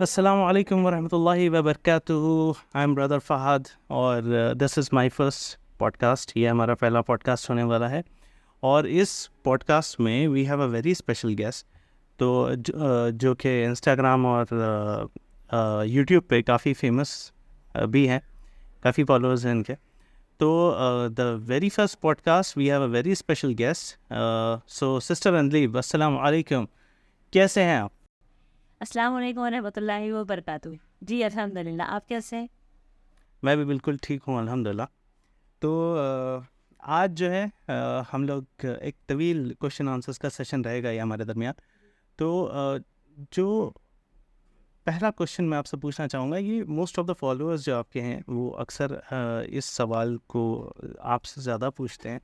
अस्सलामु अलैकुम वरहमतुल्लाहि वबरकातुहू। आई एम ब्रदर फ़हद और this is my first podcast. ये हमारा पहला पॉडकास्ट होने वाला है और इस पॉडकास्ट में we have a very special guest जो कि इंस्टाग्राम और यूट्यूब पे काफ़ी फेमस भी हैं, काफ़ी फॉलोअर्स हैं इनके। तो the very first podcast we have a very special guest. So sister Andleeb, अस्सलामु अलैकुम, कैसे हैं आप? अस्सलाम वालेकुम रहमतुल्लाहि व बरकातुहू। जी अल्हम्दुलिल्लाह, आप कैसे हैं? मैं भी बिल्कुल ठीक हूँ अल्हम्दुलिल्लाह। तो आज जो है हम लोग एक तवील क्वेश्चन आंसर्स का सेशन रहेगा ये हमारे दरमियान। तो जो पहला क्वेश्चन मैं आपसे पूछना चाहूँगा, ये मोस्ट ऑफ द फॉलोअर्स जो आपके हैं वो अक्सर इस सवाल को आपसे ज़्यादा पूछते हैं।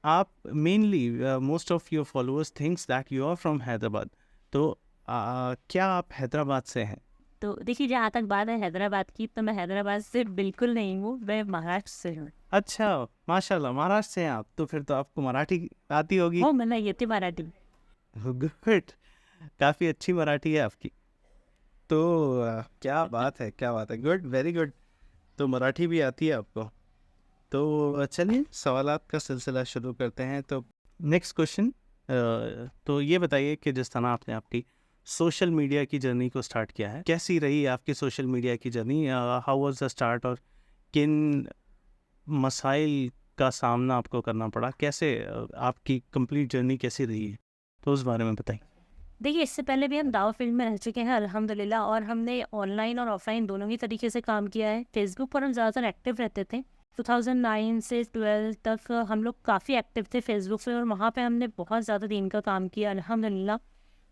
आप mainly most of your followers thinks that you are from Hyderabad. तो क्या आप हैदराबाद से हैं? तो देखिए, जहाँ तक बात है हैदराबाद की, तो मैं हैदराबाद से बिल्कुल नहीं हूँ, मैं महाराष्ट्र से हूँ। अच्छा, माशाल्लाह, महाराष्ट्र से हैं आप, तो फिर तो आपको मराठी आती होगी। हो मला येते मराठी. गुड, काफ़ी अच्छी मराठी है आपकी। तो क्या बात है, क्या बात है, गुड, वेरी गुड। तो मराठी भी आती है आपको। तो चलिए सवालात का सिलसिला शुरू करते हैं। तो नेक्स्ट क्वेश्चन, तो ये बताइए कि जिस तरह आपने आपकी सोशल मीडिया की जर्नी को स्टार्ट किया है, कैसी रही आपकी सोशल मीडिया की journey? How was the start और किन मसाइल का सामना आपको करना पड़ा? कैसे आपकी कंप्लीट जर्नी कैसी रही है? तो उस बारे में बताइए। देखिए, इससे पहले भी हम दावा फील्ड में रह चुके हैं अल्हम्दुलिल्लाह, और हमने ऑनलाइन और ऑफलाइन दोनों ही तरीके से काम किया है। फेसबुक पर हम ज़्यादातर एक्टिव रहते थे। 2009 से 12 तक हम लोग काफ़ी एक्टिव थे फेसबुक पे, और वहाँ पे हमने बहुत ज़्यादा दिन का काम किया अल्हम्दुलिल्लाह।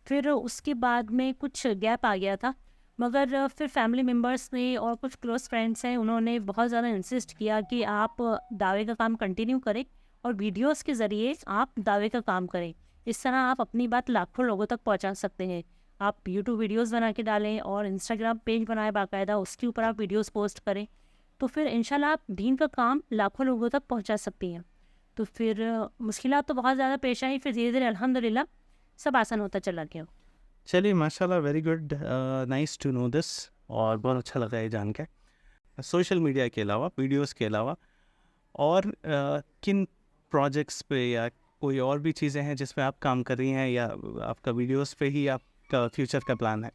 फिर उसके बाद में कुछ गैप आ गया था, मगर फिर फैमिली मेम्बर्स ने और कुछ क्लोज फ्रेंड्स हैं, उन्होंने बहुत ज़्यादा इंसिस्ट किया कि आप दावे का काम कंटिन्यू करें और वीडियोस के ज़रिए आप दावे का काम करें। इस तरह आप अपनी बात लाखों लोगों तक पहुंचा सकते हैं। आप यूट्यूब वीडियोस बना के डालें और इंस्टाग्राम पेज बनाए बाकायदा, उसके ऊपर आप वीडियोस पोस्ट करें, तो फिर इंशाल्लाह आप दीन का काम लाखों लोगों तक पहुंचा सकती हैं। तो फिर मुश्किलात तो बहुत ज़्यादा पेश आई, फिर धीरे धीरे अल्हम्दुलिल्लाह सब आसान होता चला गया। चलिए माशाल्लाह, very good, nice to know this, और बहुत अच्छा लगा ये जान के। सोशल मीडिया के अलावा, वीडियोस के अलावा और किन प्रोजेक्ट्स पे या कोई और भी चीज़ें हैं जिसमें आप काम कर रही हैं, या आपका वीडियोस पे ही आपका फ्यूचर का प्लान है?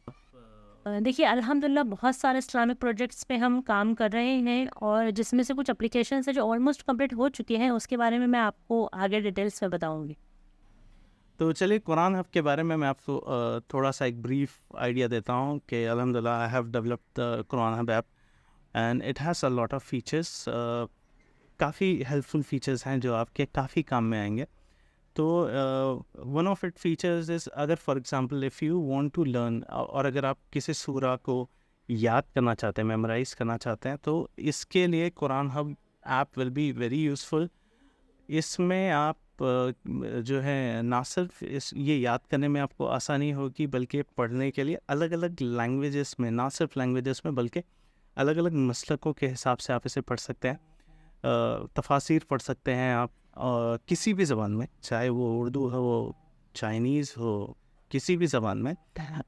देखिए, अल्हम्दुलिल्लाह बहुत सारे इस्लामिक प्रोजेक्ट्स पे हम काम कर रहे हैं, और जिसमें से कुछ एप्लीकेशंस हैं जो ऑलमोस्ट कंप्लीट हो चुकी हैं, उसके बारे में मैं आपको आगे डिटेल्स में बताऊंगी। तो चलिए कुरान हब के बारे में मैं आपको थोड़ा सा एक ब्रीफ आइडिया देता हूँ कि अल्हम्दुलिल्लाह I have developed the Quran hub app and it has a lot of features. काफ़ी हेल्पफुल फीचर्स हैं जो आपके काफ़ी काम में आएंगे। तो one of it features is, अगर for example if you want to learn, और अगर आप किसी सूरा को याद करना चाहते हैं, मेमोराइज करना चाहते हैं, तो इसके लिए Quran hub app will be very useful. इसमें आप जो है ना सिर्फ इस ये याद करने में आपको आसानी होगी, बल्कि पढ़ने के लिए अलग अलग लैंग्वेजेस में, ना सिर्फ लैंग्वेजेस में बल्कि अलग अलग मसलकों के हिसाब से आप इसे पढ़ सकते हैं। तफासिर पढ़ सकते हैं आप किसी भी ज़बान में, चाहे वो उर्दू हो, चाइनीज़ हो, किसी भी ज़बान में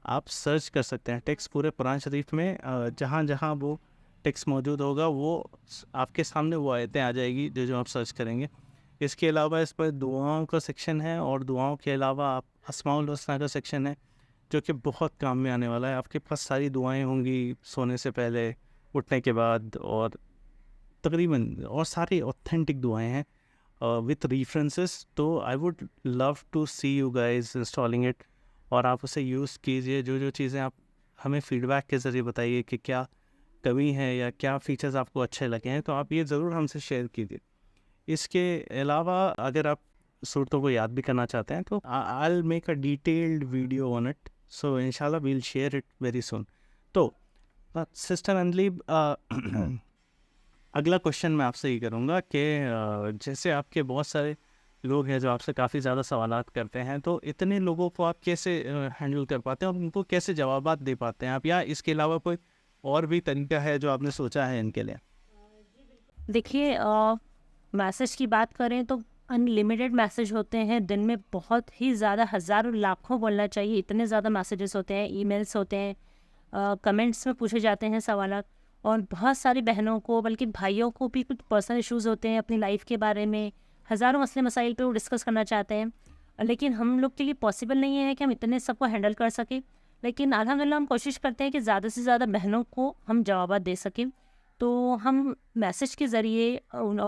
आप सर्च कर सकते हैं। टेक्स्ट पूरे कुरान शरीफ में जहाँ जहाँ वो टेक्स्ट मौजूद होगा, वो आपके सामने वो आयतें आ जाएगी जो जो आप सर्च करेंगे। इसके अलावा इस पर दुआओं का सेक्शन है, और दुआओं के अलावा आप अस्माउल हुस्ना का सेक्शन है जो कि बहुत काम में आने वाला है। आपके पास सारी दुआएं होंगी सोने से पहले, उठने के बाद, और तकरीबन और सारी ऑथेंटिक दुआएं हैं विथ रेफरेंसेस। तो I would love to see you guys installing it, और आप उसे यूज़ कीजिए। जो जो चीज़ें आप हमें फीडबैक के ज़रिए बताइए कि क्या कमी है या क्या फ़ीचर्स आपको अच्छे लगे हैं, तो आप ये ज़रूर हमसे शेयर कीजिए। इसके अलावा अगर आप सूरतों को याद भी करना चाहते हैं, तो I will make a detailed video on it, so इंशाल्लाह we will share it very soon. तो सिस्टर अंजलि, अगला क्वेश्चन मैं आपसे ये करूँगा कि जैसे आपके बहुत सारे लोग हैं जो आपसे काफ़ी ज़्यादा सवालात करते हैं, तो इतने लोगों को आप कैसे हैंडल कर पाते हैं और उनको कैसे जवाबात दे पाते हैं आप, या इसके अलावा कोई और भी तरीका है जो आपने सोचा है इनके लिए? देखिए, मैसेज की बात करें तो अनलिमिटेड मैसेज होते हैं, दिन में बहुत ही ज़्यादा हज़ारों लाखों बोलना चाहिए, इतने ज़्यादा मैसेजेस होते हैं, ईमेल्स होते हैं, कमेंट्स में पूछे जाते हैं सवाल, और बहुत सारी बहनों को बल्कि भाइयों को भी कुछ पर्सनल इश्यूज़ होते हैं अपनी लाइफ के बारे में, हज़ारों मसले मसाइल पे वो डिस्कस करना चाहते हैं, लेकिन हम लोग के लिए पॉसिबल नहीं है कि हम इतने सबको हैंडल कर सकें। लेकिन अल्हम्दुलिल्लाह हम कोशिश करते हैं कि ज़्यादा से ज़्यादा बहनों को हम जवाब दे सकें। तो हम मैसेज के ज़रिए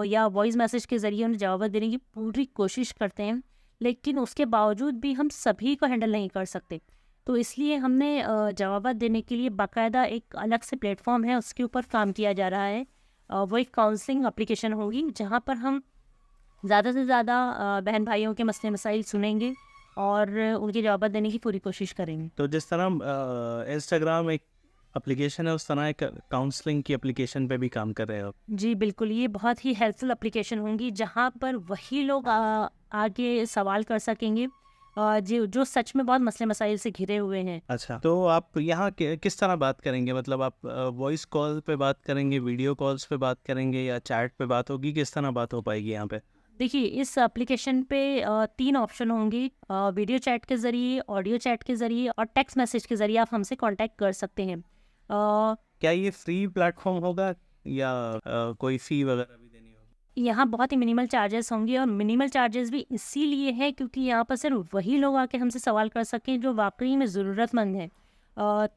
या वॉइस मैसेज के ज़रिए उन्हें जवाब देने की पूरी कोशिश करते हैं, लेकिन उसके बावजूद भी हम सभी को हैंडल नहीं कर सकते। तो इसलिए हमने जवाब देने के लिए बाकायदा एक अलग से प्लेटफॉर्म है, उसके ऊपर काम किया जा रहा है। वो एक काउंसलिंग एप्लीकेशन होगी जहाँ पर हम ज़्यादा से ज़्यादा बहन भाइयों के मसले मसाइल सुनेंगे और उनके जवाब देने की पूरी कोशिश करेंगे। तो जिस तरह इंस्टाग्राम एक एप्लीकेशन है, उस तरह एक काउंसलिंग की एप्लीकेशन पे भी काम कर रहे हो आप? जी बिल्कुल, ये बहुत ही हेल्पफुल एप्लीकेशन होंगी जहाँ पर वही लोग आगे सवाल कर सकेंगे जो सच में बहुत मसले मसाइल से घिरे हुए हैं। अच्छा, तो आप यहाँ किस तरह बात करेंगे? मतलब आप वॉइस कॉल पे बात करेंगे, वीडियो कॉल्स पे बात करेंगे, या चैट पे बात होगी? किस तरह बात हो पाएगी यहाँ पे? देखिए, इस एप्लीकेशन पे 3 ऑप्शन होंगे, वीडियो चैट के ज़रिए, ऑडियो चैट के ज़रिए और टेक्स्ट मैसेज के ज़रिए आप हमसे कांटेक्ट कर सकते हैं। क्या ये फ्री प्लेटफॉर्म होगा या कोई फ़ी वगैरह भी देनी होगी? यहाँ बहुत ही मिनिमल चार्जेस होंगे, और मिनिमल चार्जेस भी इसीलिए है क्योंकि यहाँ पर सिर्फ वही लोग आके हमसे सवाल कर सकें जो वाकई में ज़रूरतमंद हैं,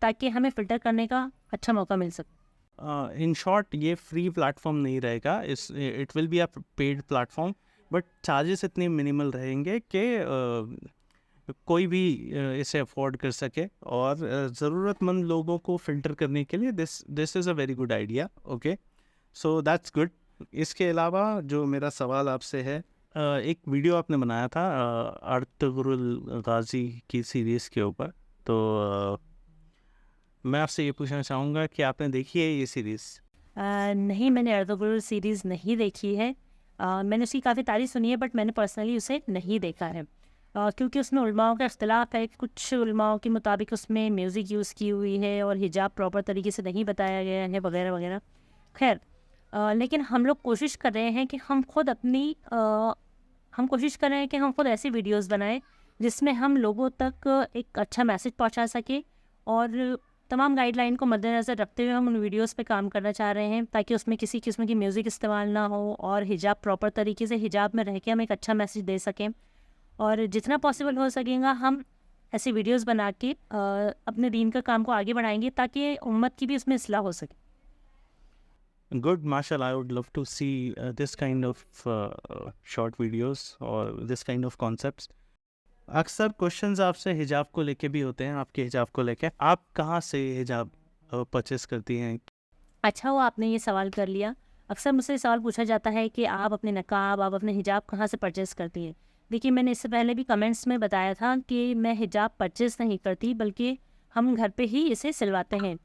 ताकि हमें फ़िल्टर करने का अच्छा मौका मिल सके। इन शॉर्ट, ये फ्री प्लेटफॉर्म नहीं रहेगा, it will be a paid platform, but charges इतने मिनिमल रहेंगे कि कोई भी इसे अफोर्ड कर सके, और ज़रूरतमंद लोगों को फ़िल्टर करने के लिए this is a very good idea. Okay, so that's good. इसके अलावा जो मेरा सवाल आपसे है, एक वीडियो आपने बनाया था अर्तुगरुल गाज़ी की सीरीज़ के ऊपर, तो मैं आपसे ये पूछना चाहूँगा कि आपने देखी है ये सीरीज़? नहीं, मैंने अर्तुगरुल सीरीज़ नहीं देखी है। मैंने उसकी काफ़ी तारीफ़ सुनी है, बट मैंने पर्सनली उसे नहीं देखा है, क्योंकि उसमें उलमाओं का इख्तिलाफ है। कुछ उलमाओं के मुताबिक उसमें म्यूज़िक यूज़ की हुई है और हिजाब प्रॉपर तरीके से नहीं बताया गया है, वगैरह वगैरह। खैर, लेकिन हम लोग कोशिश कर रहे हैं कि हम खुद ऐसी वीडियोस बनाएं जिसमें हम लोगों तक एक अच्छा मैसेज पहुंचा सके, और तमाम गाइडलाइन को मद्देनज़र रखते हुए हम उन वीडियोस पे काम करना चाह रहे हैं, ताकि उसमें किसी किस्म की म्यूज़िक इस्तेमाल ना हो, और हिजाब प्रॉपर तरीके से हिजाब में रह के हम एक अच्छा मैसेज दे सकें। और जितना पॉसिबल हो सकेगा हम ऐसी वीडियोस बना के अपने दीन का काम को आगे बढ़ाएंगे, ताकि उम्मत की भी उसमें इस्लाह हो सके। Good, mashallah. I would love to see this kind of short videos or this kind of concepts. अक्सर क्वेश्चंस आपसे हिजाब को लेके भी होते हैं, आपके हिजाब को लेके। आप कहाँ से हिजाब परचेस करती हैं? अच्छा हुआ आपने ये सवाल कर लिया। अक्सर मुझसे ये सवाल पूछा जाता है कि आप अपने नकाब, आप अपने हिजाब कहाँ से परचेज़ करती हैं। देखिए, मैंने इससे पहले भी कमेंट्स में बताया था कि मैं हिजाब परचेज़ नहीं करती, बल्कि हम घर पे ही इसे सिलवाते हैं।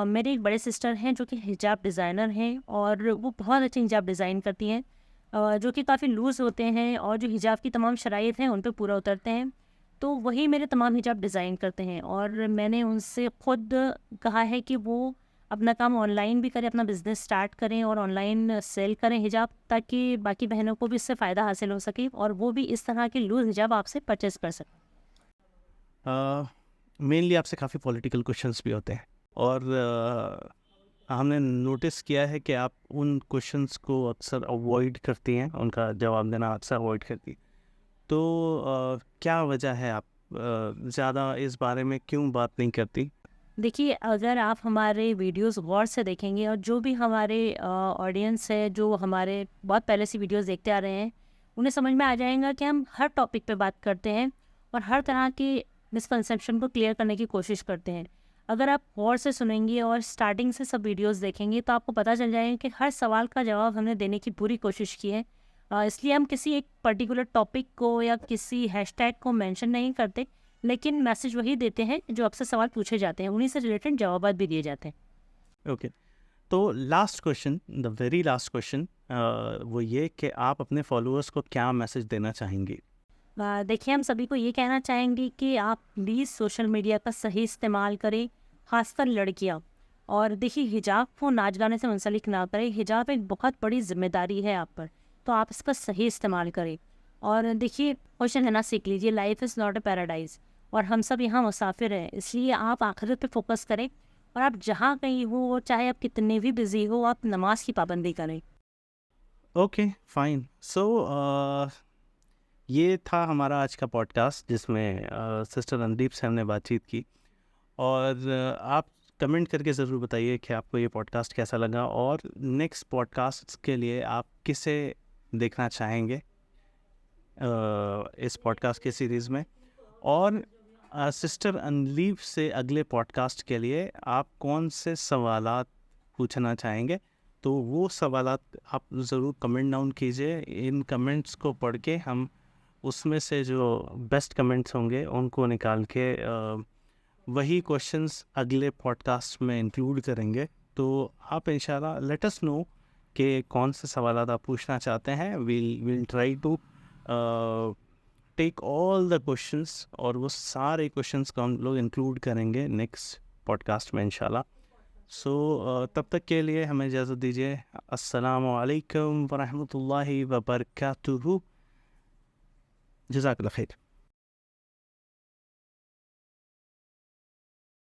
मेरे एक बड़े सिस्टर हैं जो कि हिजाब डिज़ाइनर हैं, और वो बहुत अच्छे हिजाब डिज़ाइन करती हैं, जो कि काफ़ी लूज़ होते हैं और जो हिजाब की तमाम शराइत हैं उन पे पूरा उतरते हैं। तो वही मेरे तमाम हिजाब डिज़ाइन करते हैं, और मैंने उनसे खुद कहा है कि वो अपना काम ऑनलाइन भी करें, अपना बिज़नेस स्टार्ट करें और ऑनलाइन सेल करें हिजाब, ताकि बाकी बहनों को भी इससे फ़ायदा हासिल हो सके और वो भी इस तरह के लूज़ हिजाब आपसे परचेज़ कर सकें। मेनली आपसे काफ़ी पॉलिटिकल क्वेश्चंस भी होते हैं, और हमने नोटिस किया है कि आप उन क्वेश्चंस को अक्सर अवॉइड करती हैं, उनका जवाब देना अक्सर अवॉइड करती हैं। तो क्या वजह है, आप ज़्यादा इस बारे में क्यों बात नहीं करती? देखिए, अगर आप हमारे वीडियोस गौर से देखेंगे, और जो भी हमारे ऑडियंस है जो हमारे बहुत पहले से वीडियोस देखते आ रहे हैं, उन्हें समझ में आ जाएगा कि हम हर टॉपिक पे बात करते हैं और हर तरह के मिसकंसेप्शन को क्लियर करने की कोशिश करते हैं। अगर आप गौर से सुनेंगे और स्टार्टिंग से सब वीडियोस देखेंगे, तो आपको पता चल जाएगा कि हर सवाल का जवाब हमने देने की पूरी कोशिश की है। इसलिए हम किसी एक पर्टिकुलर टॉपिक को या किसी हैशटैग को मेंशन नहीं करते, लेकिन मैसेज वही देते हैं जो अक्सर सवाल पूछे जाते हैं, उन्हीं से रिलेटेड जवाब भी दिए जाते हैं। ओके, तो last question, the very last question, वो ये कि आप अपने फॉलोअर्स को क्या मैसेज देना चाहेंगी? देखिए, हम सभी को ये कहना चाहेंगे कि आप प्लीज़ सोशल मीडिया का सही इस्तेमाल करें, ख़ासकर लड़कियाँ। और देखिए, हिजाब को नाच गाने से मुंसलिक ना करें, हिजाब एक बहुत बड़ी जिम्मेदारी है आप पर, तो आप इसका सही इस्तेमाल करें। और देखिए, क्वेश्चन है ना, सीख लीजिए, life is not a paradise, और हम सब यहाँ मुसाफिर हैं, इसलिए आप आखिरत पे फोकस करें और आप जहाँ कहीं हो, चाहे आप कितने भी बिजी हो, आप नमाज की पाबंदी करें। Okay fine. सो ये था हमारा आज का पॉडकास्ट जिसमें सिस्टर रणदीप से हमने बातचीत की। और आप कमेंट करके ज़रूर बताइए कि आपको ये पॉडकास्ट कैसा लगा और नेक्स्ट पॉडकास्ट के लिए आप किसे देखना चाहेंगे इस पॉडकास्ट के सीरीज़ में। और सिस्टर अनलीव से अगले पॉडकास्ट के लिए आप कौन से सवालात पूछना चाहेंगे, तो वो सवालात आप ज़रूर कमेंट डाउन कीजिए। इन कमेंट्स को पढ़ के हम उसमें से जो बेस्ट कमेंट्स होंगे उनको निकाल के वही क्वेश्चंस अगले पॉडकास्ट में इंक्लूड करेंगे। तो आप इंशाल्लाह लेट अस नो कि कौन से सवालात आप पूछना चाहते हैं। Will try to take all the questions और वो सारे क्वेश्चंस को हम लोग इंक्लूड करेंगे नेक्स्ट पॉडकास्ट में इंशाल्लाह। सो तब तक के लिए हमें इजाज़त दीजिए। अस्सलामु अलैकुम वरहमतुल्लाहि वबरकातुहू। जज़ाकल्लाह खैर।